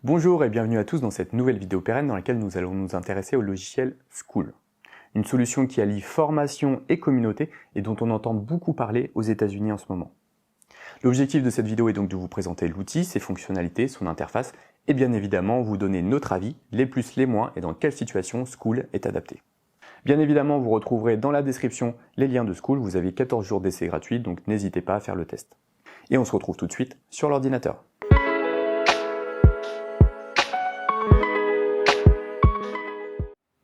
Bonjour et bienvenue à tous dans cette nouvelle vidéo pérenne dans laquelle nous allons nous intéresser au logiciel Skool. Une solution qui allie formation et communauté et dont on entend beaucoup parler aux États-Unis en ce moment. L'objectif de cette vidéo est donc de vous présenter l'outil, ses fonctionnalités, son interface et bien évidemment vous donner notre avis, les plus, les moins et dans quelle situation Skool est adapté. Bien évidemment, vous retrouverez dans la description les liens de Skool, vous avez 14 jours d'essai gratuit donc n'hésitez pas à faire le test. Et on se retrouve tout de suite sur l'ordinateur.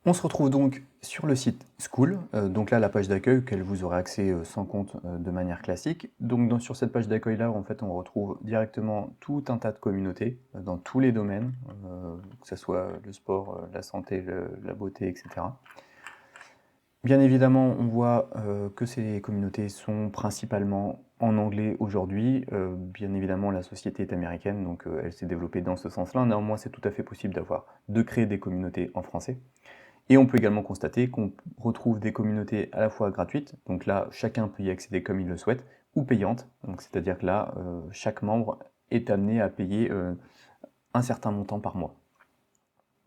On se retrouve donc sur le site Skool, donc là la page d'accueil auquel vous aurez accès sans compte de manière classique. Donc sur cette page d'accueil là, en fait, on retrouve directement tout un tas de communautés dans tous les domaines, que ce soit le sport, la santé, la beauté, etc. Bien évidemment, on voit que ces communautés sont principalement en anglais aujourd'hui. Bien évidemment, la société est américaine, donc elle s'est développée dans ce sens-là. Néanmoins, c'est tout à fait possible de créer des communautés en français. Et on peut également constater qu'on retrouve des communautés à la fois gratuites, donc là chacun peut y accéder comme il le souhaite, ou payantes, c'est-à-dire que là chaque membre est amené à payer un certain montant par mois.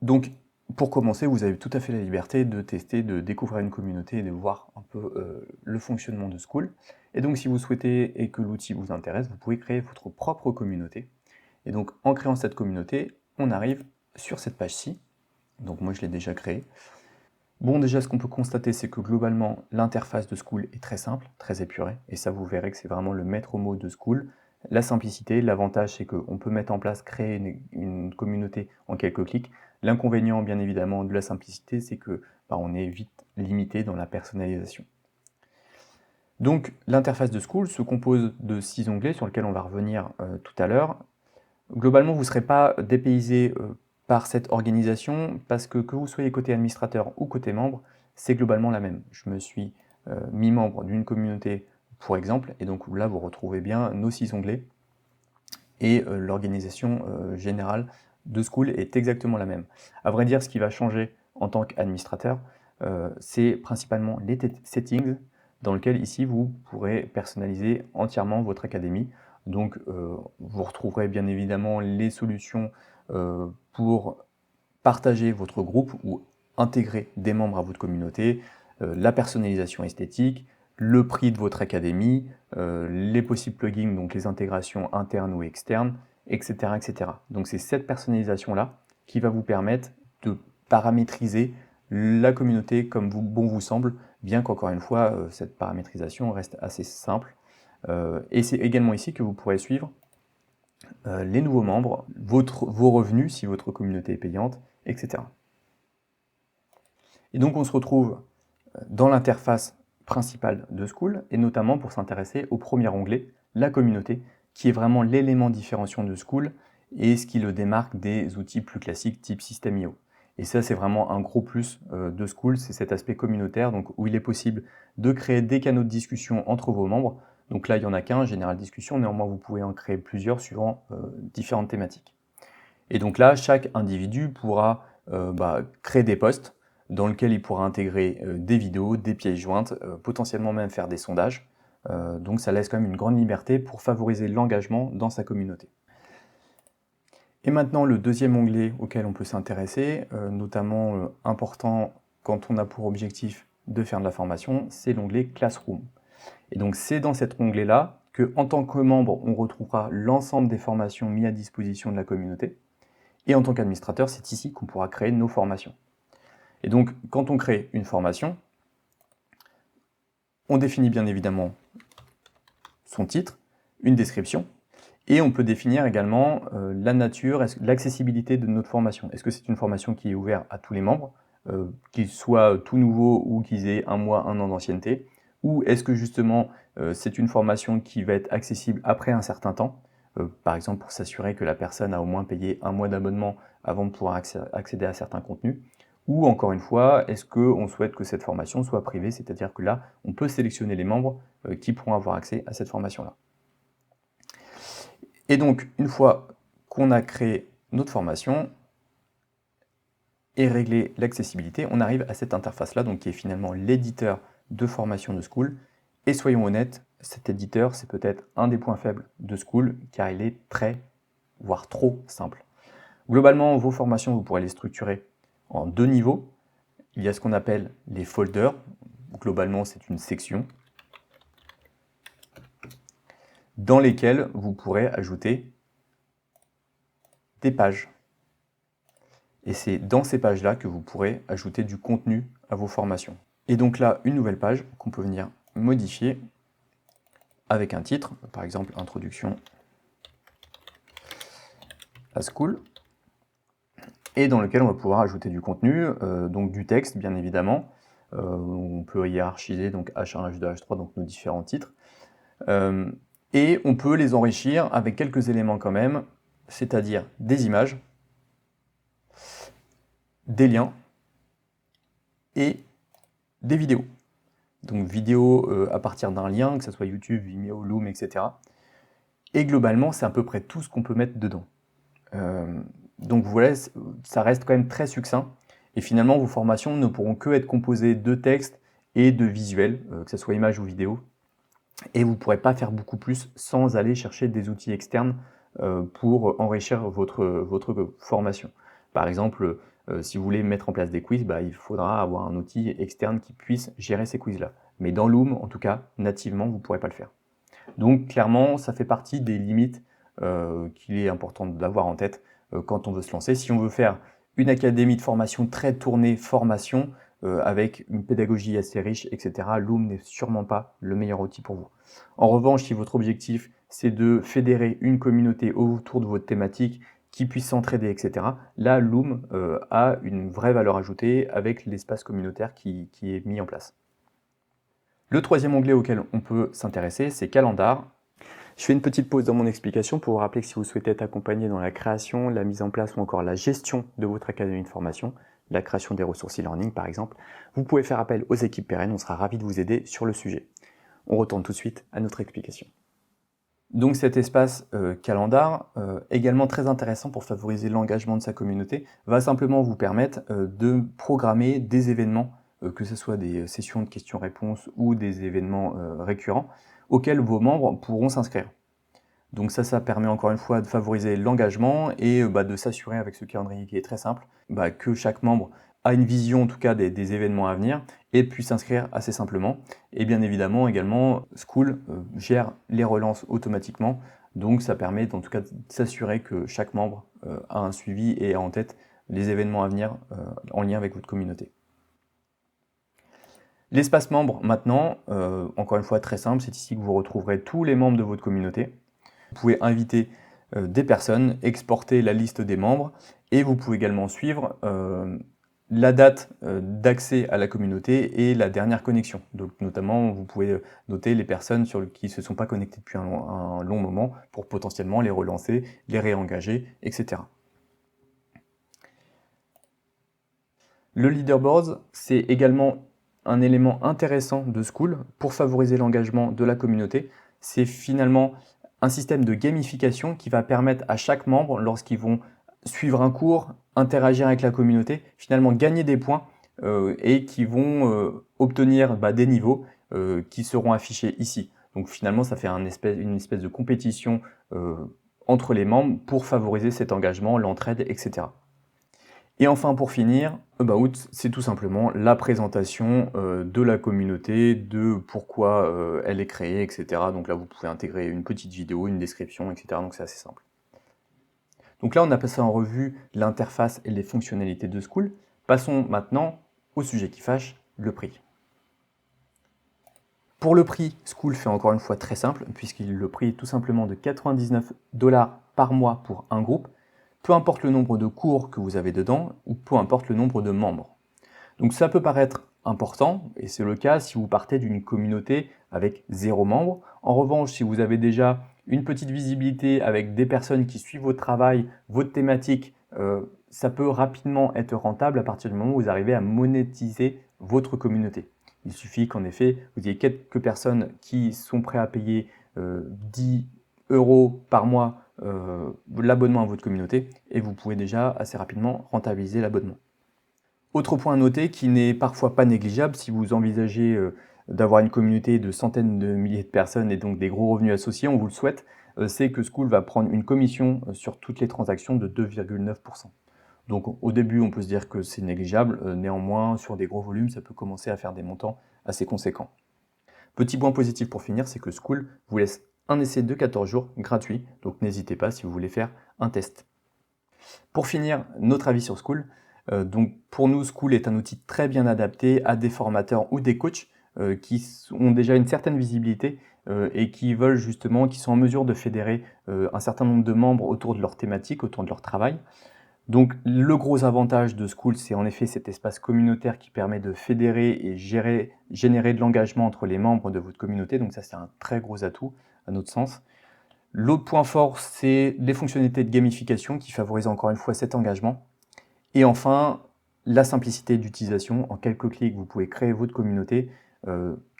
Donc pour commencer, vous avez tout à fait la liberté de tester, de découvrir une communauté et de voir un peu le fonctionnement de Skool. Et donc si vous souhaitez et que l'outil vous intéresse, vous pouvez créer votre propre communauté. Et donc en créant cette communauté, on arrive sur cette page-ci. Donc moi je l'ai déjà créée. Bon, déjà, ce qu'on peut constater, c'est que globalement, l'interface de Skool est très simple, très épurée, et ça, vous verrez que c'est vraiment le maître mot de Skool. La simplicité, l'avantage, c'est qu'on peut mettre en place, créer une communauté en quelques clics. L'inconvénient, bien évidemment, de la simplicité, c'est que on est vite limité dans la personnalisation. Donc, l'interface de Skool se compose de 6 onglets sur lesquels on va revenir tout à l'heure. Globalement, vous ne serez pas dépaysé par cette organisation parce que vous soyez côté administrateur ou côté membre, c'est globalement la même. Je me suis mis membre d'une communauté pour exemple, et donc là vous retrouvez bien nos 6 onglets et l'organisation générale de Skool est exactement la même. À vrai dire, ce qui va changer en tant qu'administrateur, c'est principalement les settings dans lequel ici vous pourrez personnaliser entièrement votre académie. Donc vous retrouverez bien évidemment les solutions pour partager votre groupe ou intégrer des membres à votre communauté, la personnalisation esthétique, le prix de votre académie, les possibles plugins, donc les intégrations internes ou externes, etc. etc. Donc c'est cette personnalisation-là qui va vous permettre de paramétriser la communauté comme bon vous semble, bien qu'encore une fois, cette paramétrisation reste assez simple. Et c'est également ici que vous pourrez suivre les nouveaux membres, vos revenus si votre communauté est payante, etc. Et donc on se retrouve dans l'interface principale de Skool, et notamment pour s'intéresser au premier onglet, la communauté, qui est vraiment l'élément différenciant de Skool et ce qui le démarque des outils plus classiques type System.io. Et ça, c'est vraiment un gros plus de Skool, c'est cet aspect communautaire, donc où il est possible de créer des canaux de discussion entre vos membres. Donc là, il n'y en a qu'un, Général Discussion, néanmoins vous pouvez en créer plusieurs suivant différentes thématiques. Et donc là, chaque individu pourra créer des posts dans lesquels il pourra intégrer des vidéos, des pièces jointes, potentiellement même faire des sondages. Donc ça laisse quand même une grande liberté pour favoriser l'engagement dans sa communauté. Et maintenant, le deuxième onglet auquel on peut s'intéresser, notamment important quand on a pour objectif de faire de la formation, c'est l'onglet Classroom. Et donc c'est dans cet onglet-là qu'en tant que membre, on retrouvera l'ensemble des formations mises à disposition de la communauté. Et en tant qu'administrateur, c'est ici qu'on pourra créer nos formations. Et donc, quand on crée une formation, on définit bien évidemment son titre, une description, et on peut définir également la nature, l'accessibilité de notre formation. Est-ce que c'est une formation qui est ouverte à tous les membres, qu'ils soient tout nouveaux ou qu'ils aient 1 mois, 1 an d'ancienneté, ou est-ce que justement c'est une formation qui va être accessible après un certain temps, par exemple pour s'assurer que la personne a au moins payé 1 mois d'abonnement avant de pouvoir accéder à certains contenus, ou encore une fois, est-ce qu'on souhaite que cette formation soit privée, c'est-à-dire que là, on peut sélectionner les membres qui pourront avoir accès à cette formation-là. Et donc, une fois qu'on a créé notre formation et réglé l'accessibilité, on arrive à cette interface-là, donc qui est finalement l'éditeur de formation de Skool. Et soyons honnêtes, cet éditeur, c'est peut-être un des points faibles de Skool, car il est très, voire trop simple. Globalement, vos formations, vous pourrez les structurer en 2 niveaux. Il y a ce qu'on appelle les folders. Globalement, c'est une section dans lesquelles vous pourrez ajouter des pages. Et c'est dans ces pages-là que vous pourrez ajouter du contenu à vos formations. Et donc là, une nouvelle page qu'on peut venir modifier avec un titre, par exemple Introduction à School, et dans lequel on va pouvoir ajouter du contenu, donc du texte bien évidemment. On peut hiérarchiser donc H1, H2, H3, donc nos différents titres. Et on peut les enrichir avec quelques éléments quand même, c'est-à-dire des images, des liens et des vidéos. Donc vidéos à partir d'un lien, que ce soit YouTube, Vimeo, Loom, etc. Et globalement, c'est à peu près tout ce qu'on peut mettre dedans. Donc voilà, ça reste quand même très succinct. Et finalement, vos formations ne pourront que être composées de textes et de visuels, que ce soit images ou vidéos. Et vous ne pourrez pas faire beaucoup plus sans aller chercher des outils externes pour enrichir votre formation. Par exemple, si vous voulez mettre en place des quiz, il faudra avoir un outil externe qui puisse gérer ces quiz-là. Mais dans Loom, en tout cas, nativement, vous ne pourrez pas le faire. Donc clairement, ça fait partie des limites qu'il est important d'avoir en tête quand on veut se lancer. Si on veut faire une académie de formation très tournée formation, avec une pédagogie assez riche, etc., Loom n'est sûrement pas le meilleur outil pour vous. En revanche, si votre objectif, c'est de fédérer une communauté autour de votre thématique qui puisse s'entraider, etc., là, Loom a une vraie valeur ajoutée avec l'espace communautaire qui est mis en place. Le troisième onglet auquel on peut s'intéresser, c'est Calendar. Je fais une petite pause dans mon explication pour vous rappeler que si vous souhaitez être accompagné dans la création, la mise en place ou encore la gestion de votre académie de formation, la création des ressources e-learning par exemple, vous pouvez faire appel aux équipes pérennes, on sera ravis de vous aider sur le sujet. On retourne tout de suite à notre explication. Donc cet espace Calendar, également très intéressant pour favoriser l'engagement de sa communauté, va simplement vous permettre de programmer des événements, que ce soit des sessions de questions-réponses ou des événements récurrents, auxquels vos membres pourront s'inscrire. Donc ça permet encore une fois de favoriser l'engagement et de s'assurer avec ce calendrier qui est très simple, que chaque membre a une vision en tout cas des événements à venir et puisse s'inscrire assez simplement. Et bien évidemment également, School gère les relances automatiquement, donc ça permet en tout cas de s'assurer que chaque membre a un suivi et a en tête les événements à venir en lien avec votre communauté. L'espace membre maintenant, encore une fois très simple, c'est ici que vous retrouverez tous les membres de votre communauté. Vous pouvez inviter des personnes, exporter la liste des membres et vous pouvez également suivre la date d'accès à la communauté et la dernière connexion. Donc notamment, vous pouvez noter les personnes qui ne se sont pas connectées depuis un long moment pour potentiellement les relancer, les réengager, etc. Le leaderboard, c'est également un élément intéressant de School pour favoriser l'engagement de la communauté. C'est finalement un système de gamification qui va permettre à chaque membre, lorsqu'ils vont suivre un cours, interagir avec la communauté, finalement gagner des points et qui vont obtenir des niveaux qui seront affichés ici. Donc finalement, ça fait une espèce de compétition entre les membres pour favoriser cet engagement, l'entraide, etc. Et enfin, pour finir, About, c'est tout simplement la présentation de la communauté, de pourquoi elle est créée, etc. Donc là, vous pouvez intégrer une petite vidéo, une description, etc. Donc c'est assez simple. Donc là, on a passé en revue l'interface et les fonctionnalités de School. Passons maintenant au sujet qui fâche, le prix. Pour le prix, School fait encore une fois très simple, puisqu'il le prix est tout simplement de 99 $ par mois pour un groupe, peu importe le nombre de cours que vous avez dedans, ou peu importe le nombre de membres. Donc ça peut paraître important, et c'est le cas si vous partez d'une communauté avec 0 membre. En revanche, si vous avez déjà une petite visibilité avec des personnes qui suivent votre travail, votre thématique, ça peut rapidement être rentable à partir du moment où vous arrivez à monétiser votre communauté. Il suffit qu'en effet, vous ayez quelques personnes qui sont prêtes à payer 10 € par mois l'abonnement à votre communauté et vous pouvez déjà assez rapidement rentabiliser l'abonnement. Autre point à noter qui n'est parfois pas négligeable si vous envisagez d'avoir une communauté de centaines de milliers de personnes et donc des gros revenus associés, on vous le souhaite, c'est que Skool va prendre une commission sur toutes les transactions de 2,9%. Donc au début, on peut se dire que c'est négligeable, néanmoins, sur des gros volumes, ça peut commencer à faire des montants assez conséquents. Petit point positif pour finir, c'est que Skool vous laisse un essai de 14 jours gratuit, donc n'hésitez pas si vous voulez faire un test. Pour finir, notre avis sur Skool. Donc pour nous, Skool est un outil très bien adapté à des formateurs ou des coachs qui ont déjà une certaine visibilité et qui veulent justement, qui sont en mesure de fédérer un certain nombre de membres autour de leur thématique, autour de leur travail. Donc le gros avantage de Skool, c'est en effet cet espace communautaire qui permet de fédérer et générer de l'engagement entre les membres de votre communauté. Donc ça, c'est un très gros atout à notre sens. L'autre point fort, c'est les fonctionnalités de gamification qui favorisent encore une fois cet engagement. Et enfin, la simplicité d'utilisation. En quelques clics, vous pouvez créer votre communauté.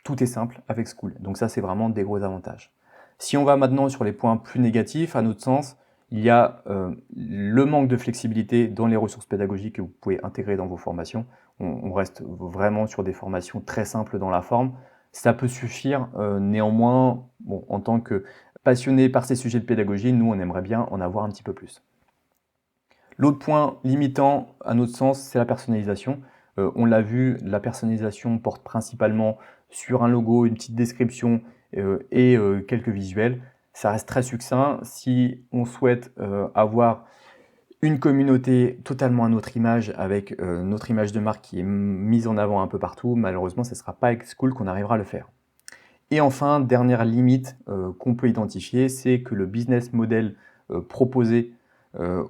Tout est simple avec Skool. Donc ça, c'est vraiment des gros avantages. Si on va maintenant sur les points plus négatifs, à notre sens, il y a le manque de flexibilité dans les ressources pédagogiques que vous pouvez intégrer dans vos formations. On reste vraiment sur des formations très simples dans la forme. Ça peut suffire, néanmoins, bon, en tant que passionné par ces sujets de pédagogie, nous, on aimerait bien en avoir un petit peu plus. L'autre point limitant, à notre sens, c'est la personnalisation. On l'a vu, la personnalisation porte principalement sur un logo, une petite description et quelques visuels. Ça reste très succinct. Si on souhaite avoir une communauté totalement à notre image, avec notre image de marque qui est mise en avant un peu partout, malheureusement, ce ne sera pas avec Skool qu'on arrivera à le faire. Et enfin, dernière limite qu'on peut identifier, c'est que le business model proposé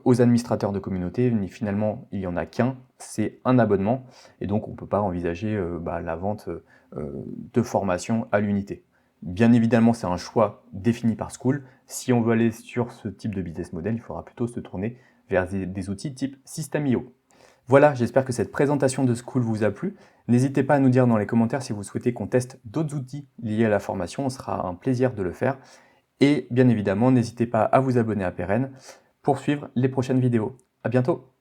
aux administrateurs de communauté, finalement, il n'y en a qu'un, c'est un abonnement. Et donc, on ne peut pas envisager la vente de formation à l'unité. Bien évidemment, c'est un choix défini par Skool. Si on veut aller sur ce type de business model, il faudra plutôt se tourner vers des outils type System.io. Voilà, j'espère que cette présentation de Skool vous a plu. N'hésitez pas à nous dire dans les commentaires si vous souhaitez qu'on teste d'autres outils liés à la formation, on sera un plaisir de le faire. Et bien évidemment, n'hésitez pas à vous abonner à Peren pour suivre les prochaines vidéos. À bientôt!